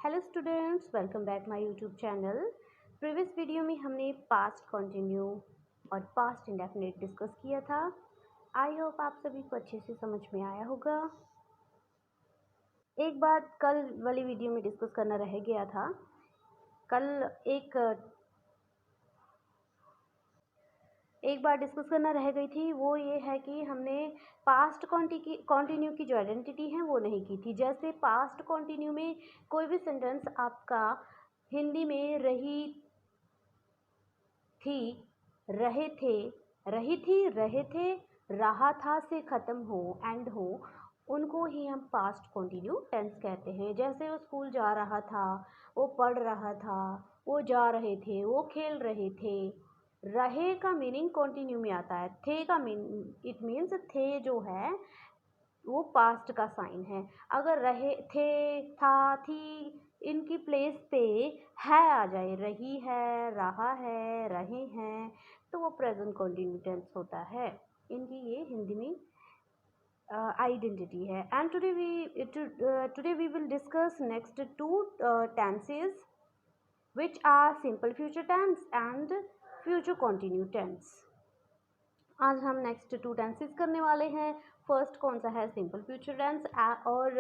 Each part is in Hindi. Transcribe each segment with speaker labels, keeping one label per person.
Speaker 1: Hello students, welcome back my YouTube channel. Previous video में हमने पास्ट कंटिन्यू और पास्ट इंडेफिनिट डिस्कस किया था। आई होप आप सभी को अच्छे से समझ में आया होगा। एक बात कल वाली वीडियो में डिस्कस करना रह गया था। कल एक बार डिस्कस करना रह गई थी, वो ये है कि हमने पास्ट कॉन्टिन्यू की जो आइडेंटिटी है वो नहीं की थी। जैसे पास्ट कॉन्टिन्यू में कोई भी सेंटेंस आपका हिंदी में रही थी, रहे थे, रही थी, रहे थे, रहा था से ख़त्म हो, एंड हो, उनको ही हम पास्ट कॉन्टिन्यू टेंस कहते हैं। जैसे वो स्कूल जा रहा था, वो पढ़ रहा था, वो जा रहे थे, वो खेल रहे थे। रहे का मीनिंग कॉन्टिन्यू में आता है। थे का इट मीन्स थे जो है वो पास्ट का साइन है। अगर रहे थे, था, थी इनकी प्लेस पे है आ जाए, रही है, रहा है, रहे हैं, तो वो प्रेजेंट कंटिन्यू टेंस होता है। इनकी ये हिंदी में आइडेंटिटी है। And today we will discuss next two tenses which are simple future tense and future continue tense। आज हम नेक्स्ट टू टेंसेस करने वाले हैं। फर्स्ट कौन सा है? सिंपल फ्यूचर टेंस, और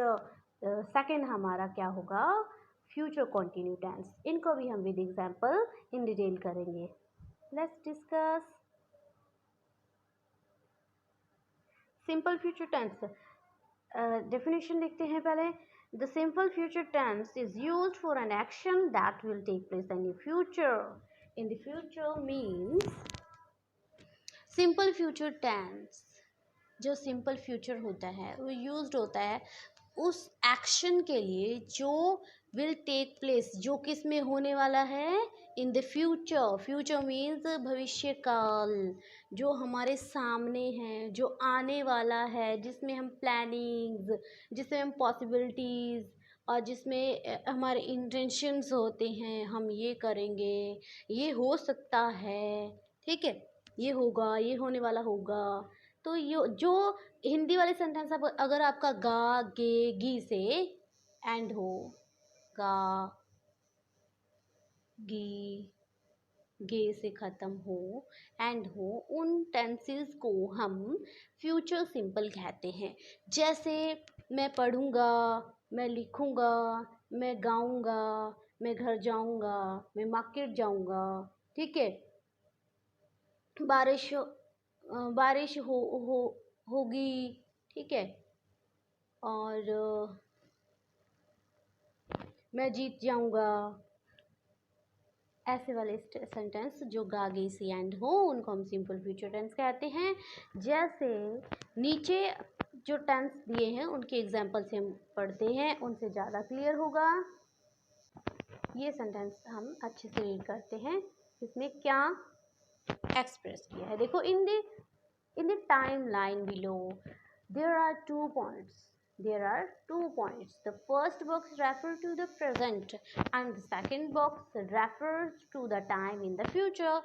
Speaker 1: सेकंड हमारा क्या होगा? Future continue tense. इनको भी हम विद एग्जांपल इन डिटेल करेंगे। Let's discuss simple future tense. Definition देखते हैं पहले। The simple future tense is used for an action that will take place in the future. In the future means simple future tense जो सिंपल फ्यूचर होता है वो यूज्ड होता है उस एक्शन के लिए जो विल टेक प्लेस, जो किस में होने वाला है? इन द फ्यूचर। फ्यूचर मीन्स भविष्य काल, जो हमारे सामने है, जो आने वाला है, जिसमें हम प्लानिंग्स, जिसमें हम पॉसिबिलिटीज़ और जिसमें हमारे इंटेंशंस होते हैं, हम ये करेंगे, ये हो सकता है, ठीक है, ये होगा, ये होने वाला होगा। तो ये जो हिंदी वाले सेंटेंस अगर आपका गा, गे, गी से एंड हो, गा, गी, गे से ख़त्म हो, एंड हो, उन टेंसेस को हम फ्यूचर सिंपल कहते हैं। जैसे मैं पढ़ूँगा, मैं लिखूँगा, मैं गाऊँगा, मैं घर जाऊँगा, मैं मार्केट जाऊँगा, ठीक है, बारिश बारिश होगी, ठीक है, और मैं जीत जाऊंगा। ऐसे वाले सेंटेंस जो गा, गे, सी एंड हो, उनको हम सिंपल फ्यूचर टेंस कहते हैं। जैसे नीचे जो टेंस दिए हैं उनके एग्जाम्पल से हम पढ़ते हैं, उनसे ज़्यादा क्लियर होगा। ये सेंटेंस हम अच्छे से रीड करते हैं, इसमें क्या एक्सप्रेस किया है। देखो, in the timeline below there are 2 points. There are 2 points. The first box refers to the present and the second box refers to the time in the future.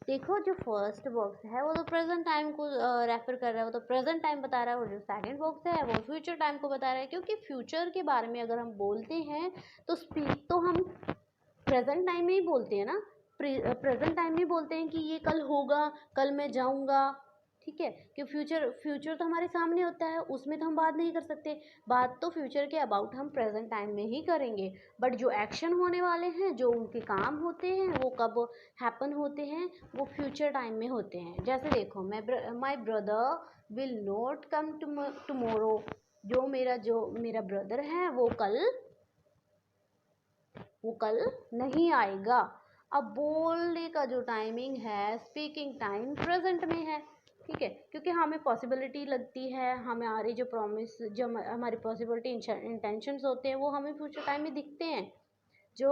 Speaker 1: देखो, जो फर्स्ट बॉक्स है वो तो प्रेजेंट टाइम को रेफर कर रहा है, वो तो प्रेजेंट टाइम बता रहा है, और जो सेकंड बॉक्स है वो फ्यूचर टाइम को बता रहा है। क्योंकि फ्यूचर के बारे में अगर हम बोलते हैं तो स्पीक तो हम प्रेजेंट टाइम में ही बोलते हैं ना। प्रेजेंट टाइम में बोलते हैं कि ये कल होगा, कल मैं जाऊंगा, ठीक है, कि फ्यूचर तो हमारे सामने होता है, उसमें तो हम बात नहीं कर सकते। बात तो फ्यूचर के अबाउट हम प्रेजेंट टाइम में ही करेंगे। बट जो एक्शन होने वाले हैं, जो उनके काम होते हैं, वो कब हैपन होते हैं? वो फ्यूचर टाइम में होते हैं। जैसे देखो, my brother will not come tomorrow. जो मेरा ब्रदर है वो कल नहीं आएगा। अब बोलने का जो टाइमिंग है, स्पीकिंग टाइम प्रेजेंट में है, ठीक है, क्योंकि हमें पॉसिबिलिटी लगती है, हमारी जो प्रॉमिस, जो हमारी पॉसिबिलिटी इंटेंशंस होते हैं, वो हमें फ्यूचर टाइम में दिखते हैं। जो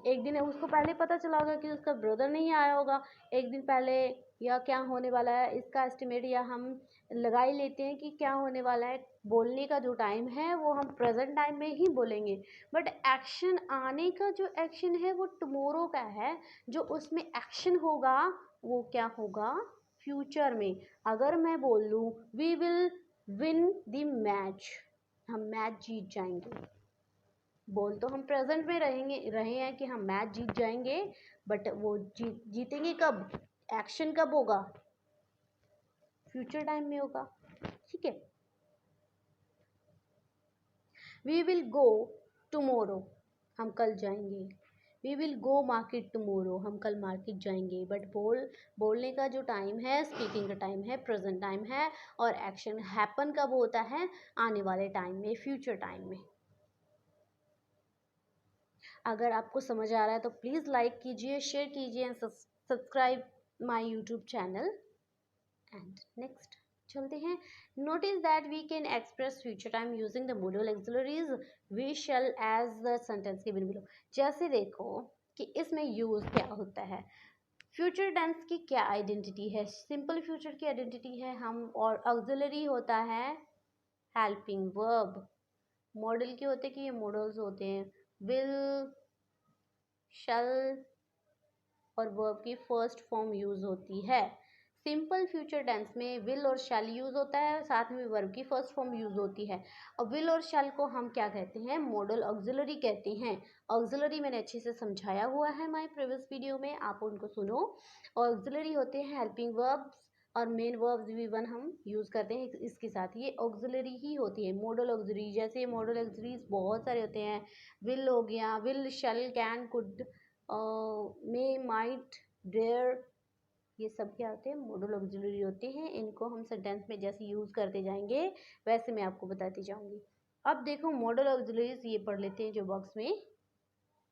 Speaker 1: एक दिन उसको पहले पता चला होगा कि उसका ब्रदर नहीं आया होगा एक दिन पहले, या क्या होने वाला है इसका एस्टिमेट, या हम लगा ही लेते हैं कि क्या होने वाला है। बोलने का जो टाइम है वो हम प्रेजेंट टाइम में ही बोलेंगे। बट एक्शन, आने का जो एक्शन है वो टुमारो का है। जो उसमें एक्शन होगा वो क्या होगा? फ्यूचर में। अगर मैं बोल दूँ we will win the match, हम मैच जीत जाएंगे, बोल तो हम प्रेजेंट में रहे हैं कि हम मैच जीत जाएंगे, बट वो जीतेंगे कब, एक्शन कब होगा, फ्यूचर टाइम में होगा। ठीक है। वी विल गो टुमोरो, हम कल जाएंगे। We will go market tomorrow, हम कल मार्केट जाएंगे। बट बोलने का जो टाइम है, स्पीकिंग का टाइम है, प्रेजेंट टाइम है, और एक्शन हैपन कब होता है, आने वाले टाइम में, फ्यूचर टाइम में। अगर आपको समझ आ रहा है तो प्लीज़ लाइक कीजिए, शेयर कीजिए and subscribe my YouTube channel. And next चलते हैं। Notice that we can express future time using the modal auxiliaries we shall as the sentence given below. जैसे देखो कि इसमें यूज क्या होता है। फ्यूचर टेंस की क्या आइडेंटिटी है, सिंपल फ्यूचर की आइडेंटिटी है हम, और ऑक्सिलरी होता है हेल्पिंग वर्ब। मॉडल के होते हैं कि ये मॉडल्स होते हैं, विल, शैल और वर्ब की फर्स्ट फॉर्म यूज होती है। सिंपल फ्यूचर टेंस में विल और शैल यूज होता है, साथ में वर्ब की फर्स्ट फॉर्म यूज होती है। और विल और शैल को हम क्या कहते हैं, मॉडल ऑक्सिलरी कहते हैं। ऑक्सिलरी मैंने अच्छे से समझाया हुआ है माय प्रीवियस वीडियो में, आप उनको सुनो। ऑक्सिलरी होते हैं हेल्पिंग वर्ब्स, और मेन वर्ब्स भी वन हम यूज़ करते हैं इसके साथ। ये ऑक्सिलरी ही होती है, मॉडल ऑक्सिलरी। जैसे मॉडल ऑक्सिलरीज बहुत सारे होते हैं, विल हो गया, will, shall, can, could, may, might, dare, ये सब क्या होते हैं, मॉडल ऑक्सिलरी होते हैं। इनको हम सेंटेंस में जैसे यूज़ करते जाएंगे वैसे मैं आपको बताती जाऊंगी। अब देखो मॉडल ऑक्सिलरीज ये पढ़ लेते हैं जो बॉक्स में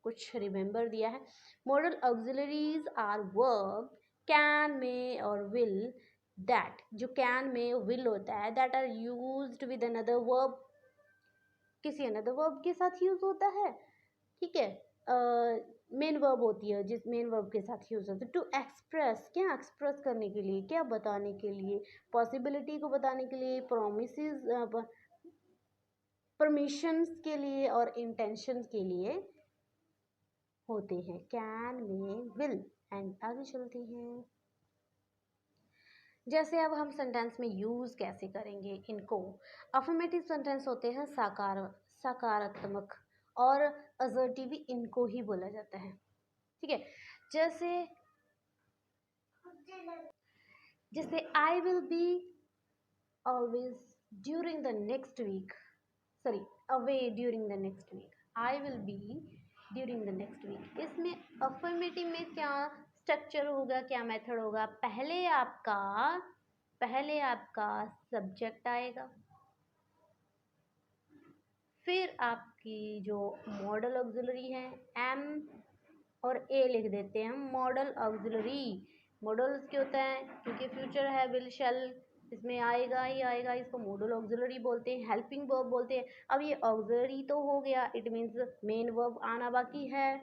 Speaker 1: कुछ रिमेंबर दिया है। Modal auxiliaries are verb can, may और विल दैट, जो कैन में विल होता है, that are used with another verb, किसी अनदर वर्ब के साथ यूज होता है। ठीक है। मेन वर्ब होती है, जिस मेन वर्ब के साथ यूज होता है टू एक्सप्रेस, क्या एक्सप्रेस करने के लिए, क्या बताने के लिए, पॉसिबिलिटी को बताने के लिए, प्रोमिसेस, परमिशंस के लिए और इंटेंशंस के लिए होते हैं, कैन, में, विल। एंड आगे चलते हैं। जैसे अब हम सेंटेंस में यूज कैसे करेंगे इनको। अफर्मेटिव सेंटेंस होते हैं सकारात्मक, और असर्टिव भी इनको ही बोला जाता है। ठीक है। जैसे जैसे I will be always during the next week, sorry, away during the next week, I will be during the next week. इसमें अफर्मेटिव में क्या स्ट्रक्चर होगा, क्या मेथड होगा, पहले आपका सब्जेक्ट आएगा, फिर आपकी जो मॉडल ऑक्सिलरी है एम और ए लिख देते हैं हम, मॉडल ऑक्सिलरी। मॉडल्स क्या होता है, क्योंकि फ्यूचर है, विल, शैल, इसमें आएगा ही आएगा, इसको मॉडल ऑक्सिलरी बोलते हैं, हेल्पिंग वर्ब बोलते हैं। अब ये ऑक्सिलरी तो हो गया, इट मीन्स मेन वर्ब आना बाकी है,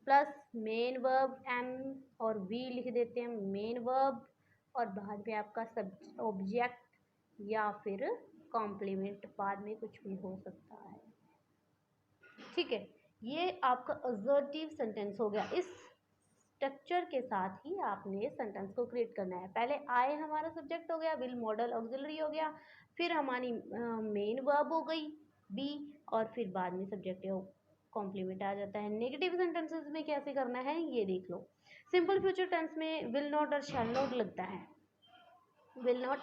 Speaker 1: प्लस मेन वर्ब एम और वी लिख देते हैं मेन वर्ब, और बाद में आपका सब ऑब्जेक्ट या फिर कॉम्प्लीमेंट बाद में कुछ भी हो सकता है। ठीक है। ये आपका असर्टिव सेंटेंस हो गया। इस स्ट्रक्चर के साथ ही आपने सेंटेंस को क्रिएट करना है। पहले आई हमारा सब्जेक्ट हो गया, विल मॉडल ऑक्सिलरी हो गया, फिर हमारी मेन वर्ब हो गई बी, और फिर बाद में सब्जेक्ट कॉम्प्लीमेंट आ जाता है। नेगेटिव सेंटेंसेस में कैसे करना है ये देख लो। सिंपल फ्यूचर टेंस में विल नॉट और शैल नॉट लगता है, विल नॉट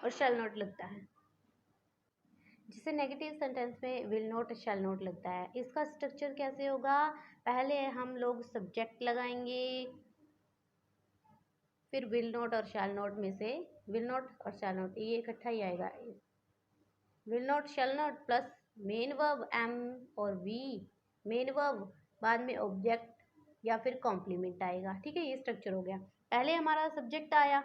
Speaker 1: और शैल नॉट लगता है। जिसे नेगेटिव सेंटेंस में विल नॉट शैल नॉट लगता है। इसका स्ट्रक्चर कैसे होगा, पहले हम लोग सब्जेक्ट लगाएंगे, फिर विल नॉट और शैल नॉट में से विल नॉट और शैल नॉट ये इकट्ठा ही आएगा, will not shall not plus main verb M और वी, मेन वर्ब बाद में ऑब्जेक्ट या फिर कॉम्प्लीमेंट आएगा। ठीक है, ये स्ट्रक्चर हो गया। पहले हमारा सब्जेक्ट आया,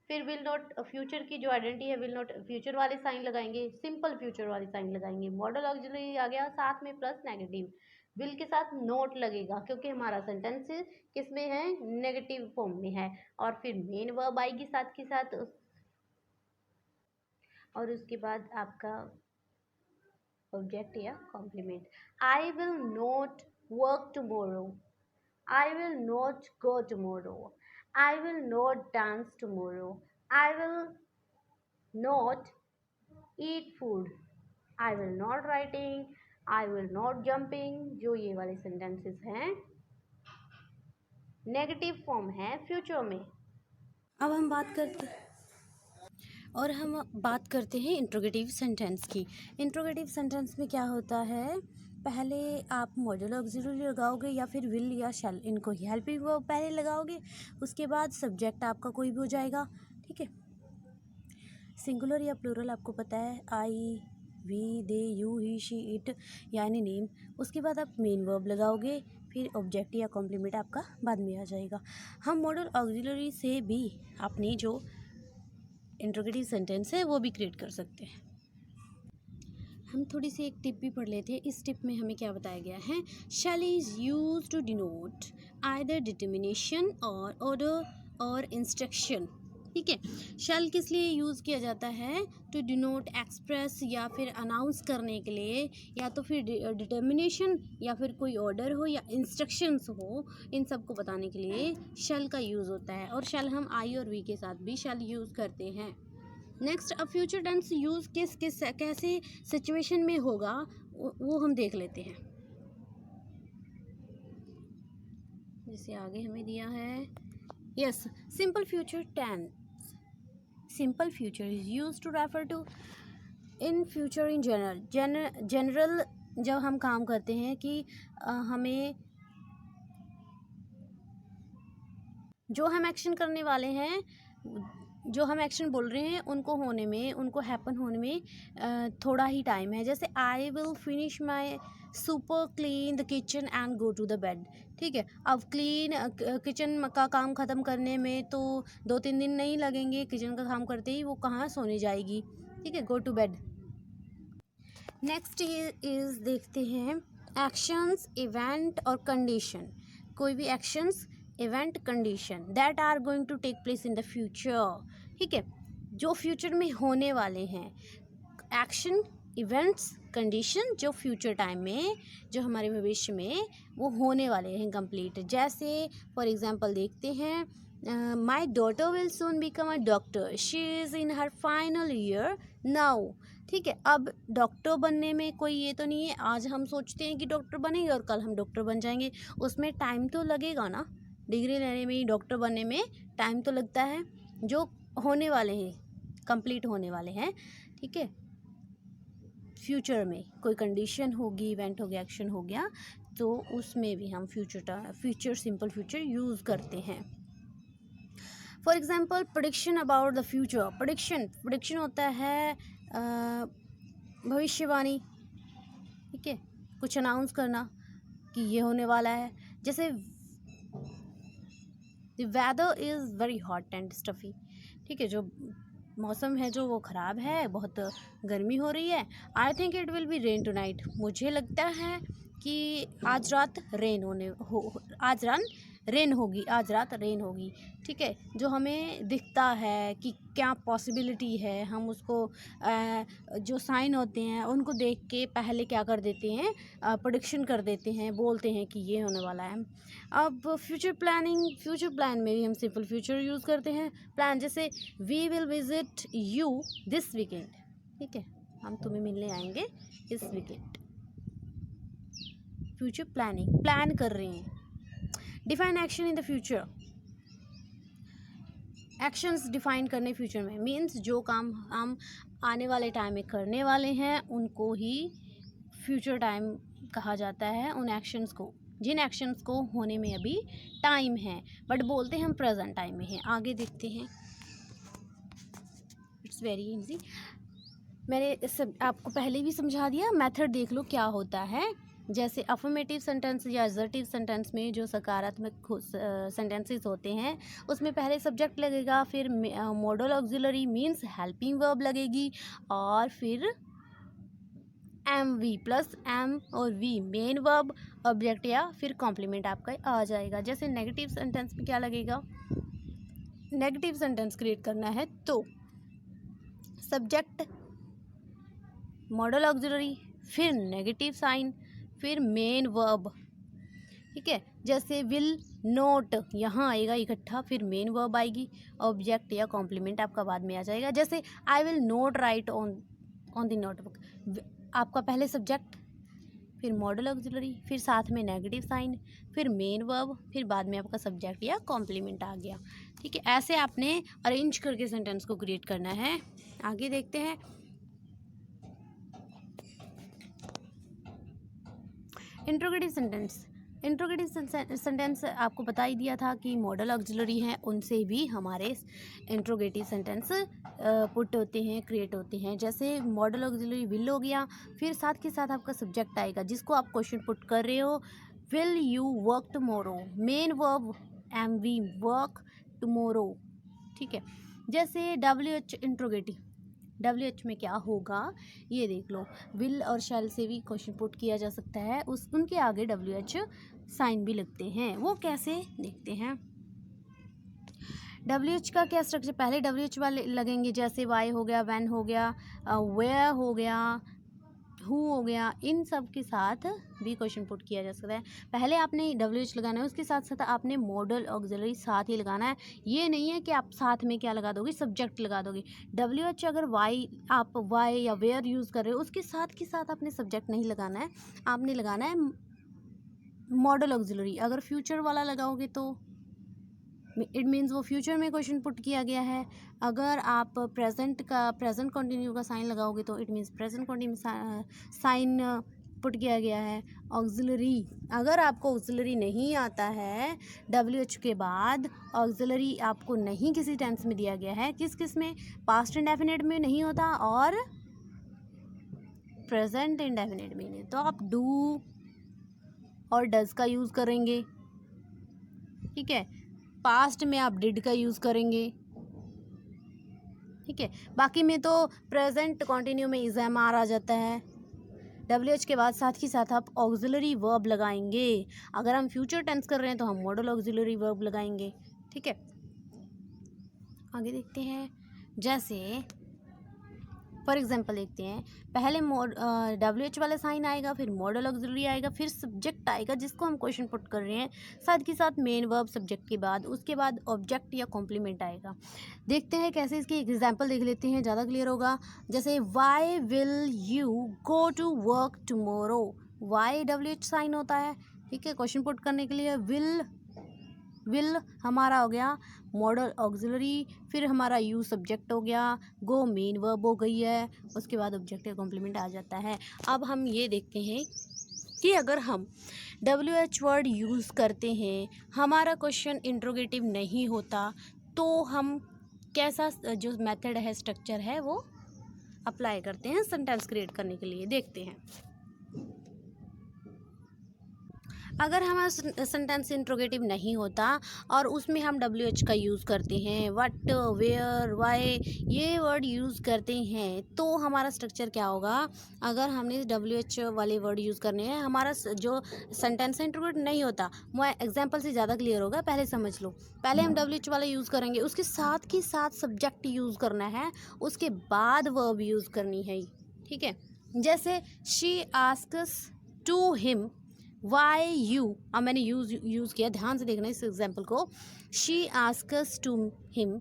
Speaker 1: फिर विल नॉट, फ्यूचर की जो आइडेंटिटी है, विल नॉट फ्यूचर वाले साइन लगाएंगे, सिंपल फ्यूचर वाले साइन लगाएंगे, मॉडल ऑक्सिलरी आ गया, साथ में प्लस नेगेटिव, विल के साथ नोट लगेगा क्योंकि हमारा सेंटेंस किस में है, नेगेटिव फॉर्म में है, और फिर मेन वर्ब आएगी साथ के साथ, और उसके बाद आपका ऑब्जेक्ट या complement. I will not work tomorrow, I will not go tomorrow, I will not dance tomorrow, I will not eat food, I will not writing, I will not jumping, जो ये वाले सेंटेंसेस हैं नेगेटिव फॉर्म है फ्यूचर में। अब हम बात करते हैं इंट्रोगेटिव सेंटेंस की। इंट्रोगेटिव सेंटेंस में क्या होता है, पहले आप मॉडल ऑक्सिलरी लगाओगे या फिर विल या शैल, इनको हेल्पिंग वर्ब पहले लगाओगे, उसके बाद सब्जेक्ट आपका कोई भी हो जाएगा। ठीक है, सिंगुलर या प्लूरल आपको पता है, I, we, they, you, he, she, it यानी नेम। उसके बाद आप मेन वर्ब लगाओगे, फिर ऑब्जेक्ट या कॉम्प्लीमेंट आपका बाद में आ जाएगा। हम मॉडल ऑक्सिलरी से भी अपनी जो इंट्रोगेटिव सेंटेंस है वो भी क्रिएट कर सकते हैं। हम थोड़ी सी एक टिप भी पढ़ लेते हैं। इस टिप में हमें क्या बताया गया है, shall is use to denote either determination और ऑर्डर और इंस्ट्रक्शन। ठीक है, शैल किस लिए यूज़ किया जाता है, टू डिनोट एक्सप्रेस या फिर अनाउंस करने के लिए, या तो फिर डिटर्मिनेशन या फिर कोई ऑर्डर हो या इंस्ट्रक्शंस हो, इन सब को बताने के लिए शैल का यूज़ होता है। और शैल हम आई और वी के साथ भी शैल यूज़ करते हैं। नेक्स्ट, अब फ्यूचर टेंस यूज़ कैसे सिचुएशन में होगा वो हम देख लेते हैं। जैसे आगे हमें दिया है, yes, simple future tense. Simple future is use to refer to in future in general जब हम काम करते हैं कि हमें जो हम एक्शन करने वाले हैं, जो हम एक्शन बोल रहे हैं, उनको हैपन होने में थोड़ा ही टाइम है। जैसे I will finish my super clean the kitchen and go to the bed. ठीक है, अब क्लीन किचन का काम ख़त्म करने में तो 2-3 दिन नहीं लगेंगे, किचन का काम करते ही वो कहाँ सोने जाएगी। ठीक है, go to bed. Next is देखते हैं एक्शंस, इवेंट और कंडीशन। कोई भी actions, event, condition that are going to take place in the future. ठीक है, जो फ्यूचर में होने वाले हैं, एक्शन, इवेंट्स, कंडीशन जो फ्यूचर टाइम में, जो हमारे भविष्य में वो होने वाले हैं कंप्लीट। जैसे फॉर एग्जांपल देखते हैं, my daughter will soon become a doctor, she is in her final year now. ठीक है, अब डॉक्टर बनने में कोई ये तो नहीं है आज हम सोचते हैं कि डॉक्टर बनेंगे और कल हम डॉक्टर बन जाएंगे, उसमें टाइम तो लगेगा ना। डिग्री लेने में, डॉक्टर बनने में टाइम तो लगता है। जो होने वाले हैं, कंप्लीट होने वाले हैं। ठीक है, फ्यूचर में कोई कंडीशन होगी, इवेंट हो गया, एक्शन हो गया, तो उसमें भी हम फ्यूचर सिंपल फ्यूचर यूज़ करते हैं। For example, prediction about the future. Prediction होता है भविष्यवाणी। ठीक है, कुछ अनाउंस करना कि ये होने वाला है। जैसे the weather is very hot and stuffy. ठीक है, जो मौसम है जो वो ख़राब है, बहुत गर्मी हो रही है। I think it will be rain tonight. मुझे लगता है कि आज रात रेन होगी, आज रात रेन होगी। ठीक है, जो हमें दिखता है कि क्या पॉसिबिलिटी है, हम उसको जो साइन होते हैं उनको देख के पहले क्या कर देते हैं, प्रेडिक्शन कर देते हैं, बोलते हैं कि ये होने वाला है। अब फ्यूचर प्लान में भी हम सिंपल फ्यूचर यूज़ करते हैं। प्लान जैसे we will visit you this weekend. ठीक है, हम तुम्हें मिलने आएंगे इस वीकेंड। फ्यूचर प्लानिंग, प्लान कर रहे हैं। Define action in the future. Actions define करने फ्यूचर में मीन्स जो काम हम आने वाले टाइम में करने वाले हैं उनको ही फ्यूचर टाइम कहा जाता है। उन एक्शंस को, जिन एक्शंस को होने में अभी टाइम है, बट बोलते हैं हम प्रेजेंट टाइम में हैं। आगे देखते हैं, इट्स वेरी इजी। मैंने आपको पहले भी समझा दिया, मेथड देख लो क्या होता है। जैसे अफर्मेटिव सेंटेंस या असर्टिव सेंटेंस में जो सकारात्मक सेंटेंसेस होते हैं उसमें पहले सब्जेक्ट लगेगा, फिर model auxiliary means helping verb लगेगी, और फिर एम वी प्लस एम और वी मेन वर्ब, ऑब्जेक्ट या फिर कॉम्प्लीमेंट आपका आ जाएगा। जैसे नेगेटिव सेंटेंस में क्या लगेगा, नेगेटिव सेंटेंस क्रिएट करना है तो सब्जेक्ट, मॉडल ऑक्सिलरी, फिर नेगेटिव साइन, फिर मेन वर्ब। ठीक है, जैसे विल नोट यहाँ आएगा इकट्ठा, फिर मेन वर्ब आएगी, ऑब्जेक्ट या कॉम्प्लीमेंट आपका बाद में आ जाएगा। जैसे I will note right on the notebook, आपका पहले सब्जेक्ट, फिर मॉडल ऑक्सिलरी, फिर साथ में नेगेटिव साइन, फिर मेन वर्ब, फिर बाद में आपका सब्जेक्ट या कॉम्प्लीमेंट आ गया। ठीक है, ऐसे आपने अरेंज करके सेंटेंस को क्रिएट करना है। आगे देखते हैं। Interrogative sentence. इंट्रोगेटिव सेंटेंस आपको बता ही दिया था कि मॉडल ऑक्सिलरी हैं, उनसे भी हमारे इंट्रोगेटिव सेंटेंस पुट होते हैं, क्रिएट होते हैं। जैसे मॉडल ऑक्सिलरी विल हो गया, फिर साथ के साथ आपका सब्जेक्ट आएगा जिसको आप क्वेश्चन पुट कर रहे हो। Will you work tomorrow, main verb M V work tomorrow. ठीक है, जैसे WH इंट्रोगेटिव, WH में क्या होगा ये देख लो। विल और शैल से भी क्वेश्चन पुट किया जा सकता है, उनके आगे WH साइन भी लगते हैं। वो कैसे देखते हैं। WH का क्या स्ट्रक्चर, पहले WH वाले लगेंगे, जैसे वाई हो गया, वैन हो गया, वेयर हो गया, हु हो गया, इन सब के साथ भी क्वेश्चन पुट किया जा सकता है। पहले आपने WH लगाना है, उसके साथ साथ आपने मॉडल ऑक्सिलरी साथ ही लगाना है। ये नहीं है कि आप साथ में क्या लगा दोगे, सब्जेक्ट लगा दोगे। WH अगर आप वाई या वेयर यूज़ कर रहे हो, उसके साथ के साथ आपने सब्जेक्ट नहीं लगाना है, आपने लगाना है मॉडल ऑक्सिलरी। अगर फ्यूचर वाला लगाओगे तो इट मीन्स वो फ्यूचर में क्वेश्चन पुट किया गया है। अगर आप प्रेजेंट कंटिन्यू का साइन लगाओगे तो it means present continue sign put किया गया है। ऑक्सिलरी, अगर आपको ऑक्सिलरी नहीं आता है, WH के बाद ऑक्सिलरी आपको नहीं किसी टेंस में दिया गया है, किस में, पास्ट इंडेफिनिट में नहीं होता और प्रेजेंट इंडेफिनिट में नहीं, तो आप डू और डज का यूज़ करेंगे। ठीक है, पास्ट में आप डिड का यूज़ करेंगे। ठीक है, बाकी में तो प्रेजेंट कंटिन्यू में इज एम आर आ जाता है। WH के बाद साथ ही साथ आप ऑक्सिलरी वर्ब लगाएंगे। अगर हम फ्यूचर टेंस कर रहे हैं तो हम मॉडल ऑक्सिलरी वर्ब लगाएंगे। ठीक है, आगे देखते हैं। जैसे फॉर एग्जांपल देखते हैं, पहले WH वाला साइन आएगा, फिर मॉडल ऑक्सिलरी आएगा, फिर सब्जेक्ट आएगा जिसको हम क्वेश्चन पुट कर रहे हैं, साथ ही साथ मेन वर्ब सब्जेक्ट के बाद, उसके बाद ऑब्जेक्ट या कॉम्प्लीमेंट आएगा। देखते हैं कैसे, इसकी एग्जांपल देख लेते हैं, ज़्यादा क्लियर होगा। जैसे why will you go to work tomorrow, why WH sign होता है। ठीक है, क्वेश्चन पुट करने के लिए विल हमारा हो गया मॉडल ऑक्सिलरी, फिर हमारा यू सब्जेक्ट हो गया, गो मेन वर्ब हो गई है, उसके बाद ऑब्जेक्ट या कॉम्प्लीमेंट आ जाता है। अब हम ये देखते हैं कि अगर हम WH वर्ड यूज़ करते हैं, हमारा क्वेश्चन इंट्रोगेटिव नहीं होता, तो हम कैसा जो मेथड है, स्ट्रक्चर है, वो अप्लाई करते हैं सेंटेंस क्रिएट करने के लिए। देखते हैं, अगर हमारा सेंटेंस इंट्रोगेटिव नहीं होता और उसमें हम WH का यूज़ करते हैं, व्हाट, वेयर, वाई, ये वर्ड यूज़ करते हैं, तो हमारा स्ट्रक्चर क्या होगा। अगर हमने WH वाले वर्ड यूज़ करने हैं, हमारा जो सेंटेंस इंट्रोगेटिव नहीं होता, मैं एग्जांपल से ज़्यादा क्लियर होगा, पहले समझ लो। पहले हम WH वाला यूज़ करेंगे, उसके साथ के साथ सब्जेक्ट यूज़ करना है, उसके बाद वर्ब यूज़ करनी है। ठीक है, जैसे she asks to him why you, अब मैंने यूज़ किया, ध्यान से देखना इस एग्जाम्पल को। She asks to him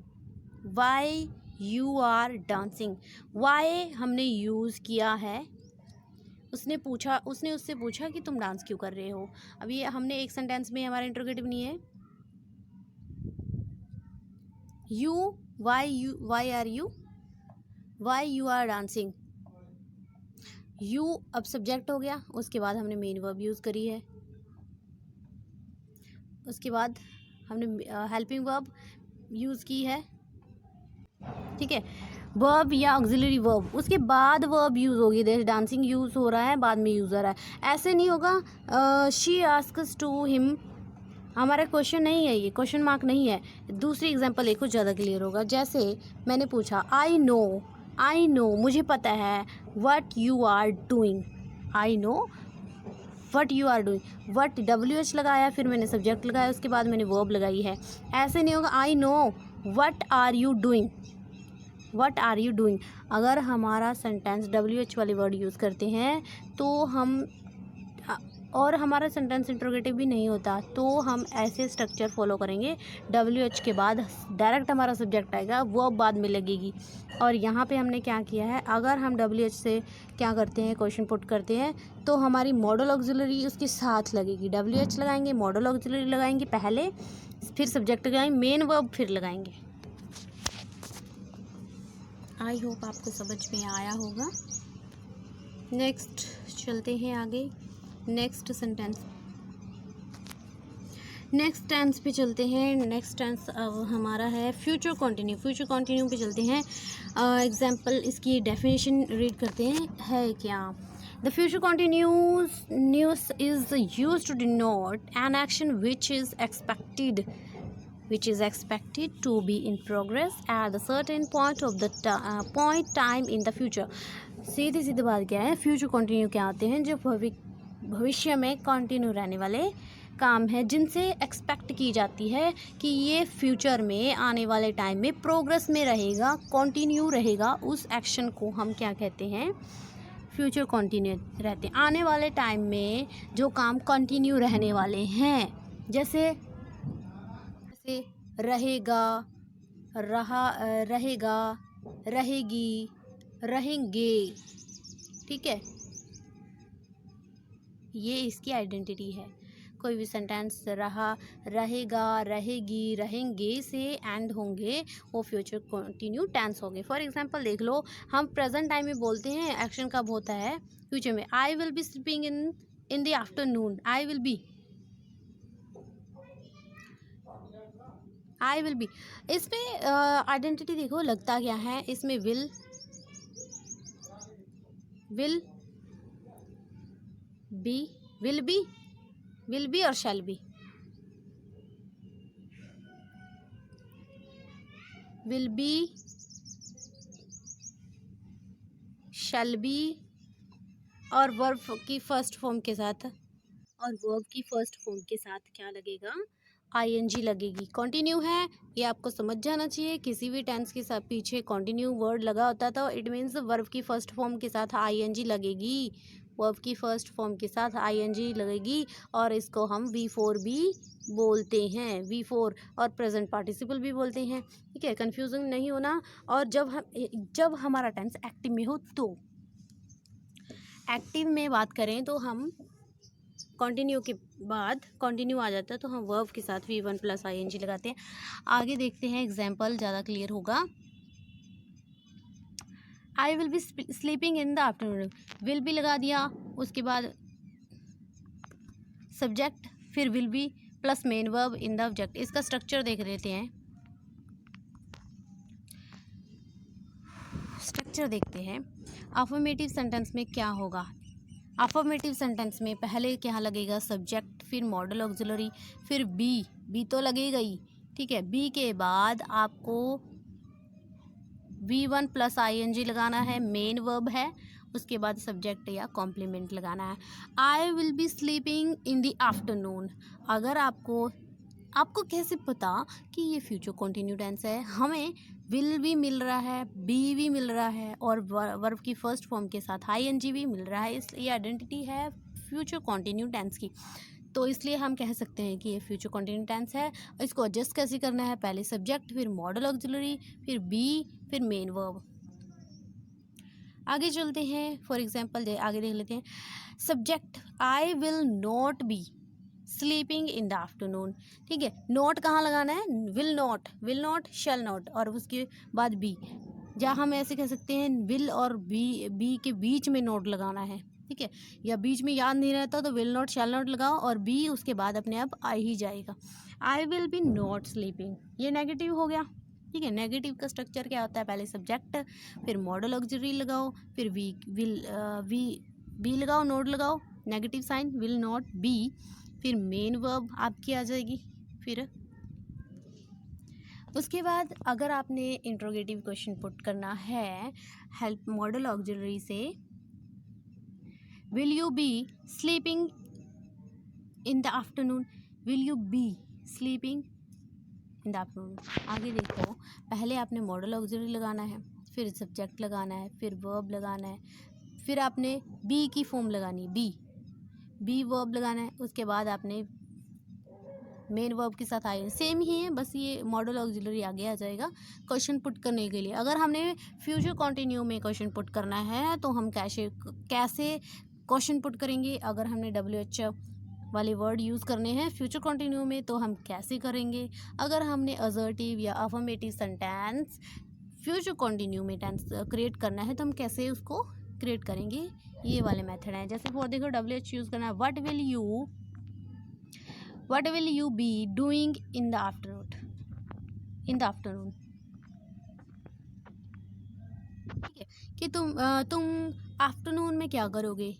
Speaker 1: why you are dancing, why हमने यूज़ किया है, उसने उससे पूछा कि तुम डांस क्यों कर रहे हो। अब ये हमने एक सेंटेंस में, हमारा इंट्रोगेटिव नहीं है। Why you are dancing, you अब सब्जेक्ट हो गया, उसके बाद हमने मेन वर्ब यूज़ करी है, उसके बाद हमने हेल्पिंग वर्ब यूज़ की है। ठीक है, वर्ब या ऑक्सिलरी वर्ब, उसके बाद वर्ब यूज़ होगी। जैसे डांसिंग यूज़ हो रहा है, बाद में यूज़ हो रहा है, ऐसे नहीं होगा। शी आस्क्स टू हिम, हमारा क्वेश्चन नहीं है, ये क्वेश्चन मार्क नहीं है। दूसरी एग्जांपल एक कुछ ज़्यादा क्लियर होगा। जैसे मैंने पूछा, आई नो, मुझे पता है, what you are doing, I know what you are doing, what WH लगाया, फिर मैंने सब्जेक्ट लगाया, उसके बाद मैंने वर्ब लगाई है। ऐसे नहीं होगा, I know what are you doing, what are you doing. अगर हमारा सेंटेंस WH वाले वर्ड यूज़ करते हैं तो हम और हमारा सेंटेंस इंट्रोगेटिव भी नहीं होता तो हम ऐसे स्ट्रक्चर फॉलो करेंगे। WH के बाद डायरेक्ट हमारा सब्जेक्ट आएगा, वो बाद में लगेगी। और यहाँ पे हमने क्या किया है, अगर हम WH से क्या करते हैं, क्वेश्चन पुट करते हैं तो हमारी मॉडल ऑक्सिलरी उसके साथ लगेगी। WH लगाएंगे, मॉडल ऑक्सिलरी लगाएंगे पहले, फिर सब्जेक्ट लगाएंगे, मेन वर्ब फिर लगाएंगे। आई होप आपको समझ में आया होगा। नेक्स्ट चलते हैं आगे। नेक्स्ट टेंस पे चलते हैं। नेक्स्ट टेंस अब हमारा है फ्यूचर कंटिन्यू। फ्यूचर कंटिन्यू पे चलते हैं। एग्जाम्पल इसकी डेफिनेशन रीड करते हैं, है क्या। The future continuous is used to denote an action which is expected to be in progress at a certain point of the point time in the future। सीधी बात क्या है, फ्यूचर कंटिन्यू क्या आते हैं, जो भविष्य में कंटिन्यू रहने वाले काम है जिनसे एक्सपेक्ट की जाती है कि ये फ्यूचर में आने वाले टाइम में प्रोग्रेस में रहेगा, कंटिन्यू रहेगा। उस एक्शन को हम क्या कहते हैं, फ्यूचर कंटिन्यू रहते हैं। आने वाले टाइम में जो काम कंटिन्यू रहने वाले हैं, जैसे रहेगा, रहेगा, रहेगी, रहेंगे, ठीक है, ये इसकी आइडेंटिटी है। कोई भी सेंटेंस रहा, रहेगा, रहेगी, रहेंगे से एंड होंगे, वो फ्यूचर कंटिन्यू टेंस होंगे। फॉर एग्जांपल देख लो, हम प्रेजेंट टाइम में बोलते हैं, एक्शन कब होता है, फ्यूचर में। आई will B sleeping in the afternoon. I will B, इसमें आइडेंटिटी देखो लगता क्या है, इसमें विल बी और shall be. Will be, shall be और वर्ब की फर्स्ट फॉर्म के साथ क्या लगेगा, ING लगेगी। कंटिन्यू है, ये आपको समझ जाना चाहिए। किसी भी टेंस के साथ पीछे कंटिन्यू वर्ड लगा होता तो इट मीन्स वर्ब की फर्स्ट फॉर्म के साथ ING लगेगी। वर्ब की फर्स्ट फॉर्म के साथ ING लगेगी और इसको हम V4 भी बोलते हैं, V4, और प्रेजेंट पार्टिसिपल भी बोलते हैं, ठीक है, कंफ्यूजन नहीं होना। और जब हमारा टेंस एक्टिव में हो, तो एक्टिव में बात करें तो हम कंटिन्यू के बाद कंटिन्यू आ जाता है तो हम वर्ब के साथ V1 + ING लगाते हैं। आगे देखते हैं, एग्जाम्पल ज़्यादा क्लियर होगा। आई will B sleeping in the afternoon, will be लगा दिया, उसके बाद सब्जेक्ट, फिर will be plus main verb in the object. इसका स्ट्रक्चर देख लेते हैं। स्ट्रक्चर देखते हैं। अफर्मेटिव सेंटेंस में क्या होगा, अफर्मेटिव सेंटेंस में पहले क्या लगेगा, सब्जेक्ट, फिर मॉडल ऑक्सिलरी, फिर बी तो लगेगा ही, ठीक है। बी के बाद आपको V1 + ING लगाना है, मेन वर्ब है, उसके बाद सब्जेक्ट या कॉम्प्लीमेंट लगाना है। आई will B sleeping in the afternoon. अगर आपको कैसे पता कि ये फ्यूचर कंटिन्यू टेंस है, हमें विल भी मिल रहा है, बी भी मिल रहा है और वर्ब की फर्स्ट फॉर्म के साथ ING भी मिल रहा है, इसलिए आइडेंटिटी है फ्यूचर कंटिन्यू टेंस की। तो इसलिए हम कह सकते हैं कि ये फ्यूचर कंटिन्यू टेंस है। इसको एडजस्ट कैसे करना है, पहले सब्जेक्ट, फिर मॉडल ऑक्सिलरी, फिर बी, फिर मेन वर्ब। आगे चलते हैं। फॉर एग्जांपल आगे देख लेते हैं। Subject, I will not B sleeping in the afternoon, ठीक है। नोट कहाँ लगाना है, विल नॉट, शैल नॉट, और उसके बाद बी। जहाँ हम ऐसे कह सकते हैं, विल और बी के बीच में नोट लगाना है, ठीक है, या बीच में याद नहीं रहता तो विल नॉट, शैल नॉट लगाओ और बी उसके बाद अपने आप आ ही जाएगा। आई विल बी नॉट स्लीपिंग, ये नेगेटिव हो गया, ठीक है। नेगेटिव का स्ट्रक्चर क्या होता है, पहले सब्जेक्ट, फिर मॉडल ऑक्सिलरी लगाओ, फिर बी लगाओ, नोट लगाओ, negative sign, will not be, फिर मेन वर्ब आपकी आ जाएगी। फिर उसके बाद अगर आपने इंट्रोगेटिव क्वेश्चन पुट करना है हेल्प मॉडल ऑक्सिलरी से, will you B sleeping in the afternoon, will you B sleeping in the afternoon. आगे देखो, पहले आपने मॉडल ऑक्सिलरी लगाना है, फिर सब्जेक्ट लगाना है, फिर वर्ब लगाना है, फिर आपने बी की फॉर्म लगानी है, बी, बी वर्ब लगाना है, उसके बाद आपने मेन वर्ब के साथ आई, सेम ही है, बस ये मॉडल ऑक्सिलरी आगे आ जाएगा क्वेश्चन पुट करने के लिए। अगर हमने फ्यूचर कंटिन्यू में क्वेश्चन पुट करना है तो हम कैसे क्वेश्चन पुट करेंगे। अगर हमने WH वाले वर्ड यूज़ करने हैं फ्यूचर कंटिन्यू में तो हम कैसे करेंगे। अगर हमने असर्टिव या अफर्मेटिव सेंटेंस फ्यूचर कंटिन्यू में टेंस क्रिएट करना है तो हम कैसे उसको क्रिएट करेंगे, ये वाले मेथड हैं। जैसे फॉर देखो WH यूज़ करना है, what will you be doing in the afternoon, ठीक है, कि तुम आफ्टरनून में क्या करोगे।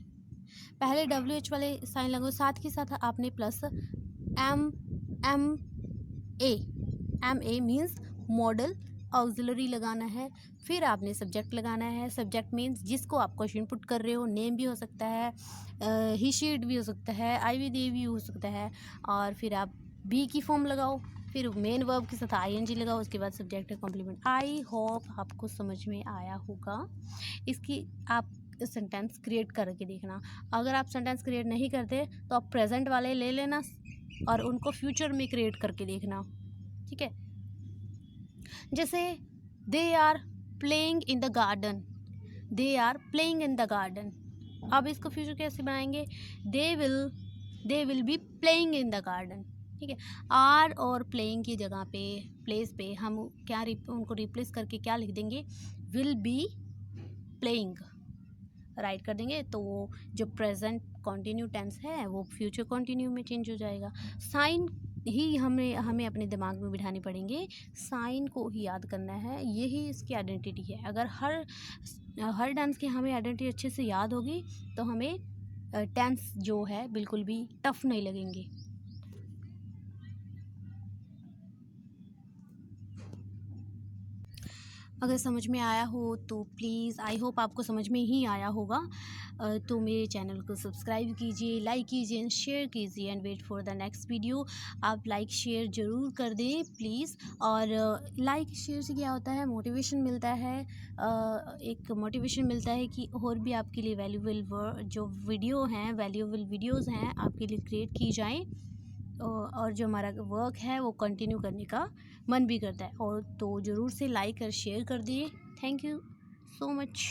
Speaker 1: पहले WH वाले साइन लगाओ, साथ के साथ आपने plus M A means modal auxiliary लगाना है। फिर आपने सब्जेक्ट लगाना है, सब्जेक्ट मीन्स जिसको आप क्वेश्चन पुट कर रहे हो, नेम भी हो सकता है, ही शी इट भी हो सकता है, आई भी दे भी हो सकता है। और फिर आप बी की फॉर्म लगाओ, फिर मेन वर्ब के साथ ING लगाओ, उसके बाद सब्जेक्ट है कॉम्प्लीमेंट। आई होप आपको समझ में आया होगा। इसकी आप सेंटेंस क्रिएट करके देखना। अगर आप सेंटेंस क्रिएट नहीं करते तो आप प्रेजेंट वाले ले लेना और उनको फ्यूचर में क्रिएट करके देखना, ठीक है। जैसे they are playing in the garden, अब इसको फ्यूचर कैसे बनाएंगे, they will be playing in the garden, ठीक है। आर और प्लेइंग की जगह पे प्लेस पे हम क्या उनको रिप्लेस करके क्या लिख देंगे, विल बी प्लेइंग राइट कर देंगे। तो वो जो प्रेजेंट कंटिन्यू टेंस है वो फ्यूचर कंटिन्यू में चेंज हो जाएगा। साइन ही हमें अपने दिमाग में बिठाने पड़ेंगे, साइन को ही याद करना है, यही इसकी आइडेंटिटी है। अगर हर टेंस की हमें आइडेंटिटी अच्छे से याद होगी तो हमें टेंस जो है बिल्कुल भी टफ नहीं लगेंगे। अगर समझ में आया हो तो प्लीज़, आई होप आपको समझ में ही आया होगा, तो मेरे चैनल को सब्सक्राइब कीजिए, लाइक कीजिए एंड शेयर कीजिए and wait for the next video. आप लाइक शेयर ज़रूर कर दें प्लीज़। और लाइक शेयर से क्या होता है, मोटिवेशन मिलता है, एक मोटिवेशन मिलता है कि और भी आपके लिए वैल्यूएबल जो वीडियोज़ हैं आपके लिए क्रिएट की जाएँ, और जो हमारा वर्क है वो कंटिन्यू करने का मन भी करता है। और तो ज़रूर से लाइक और शेयर कर दिए। Thank you so much.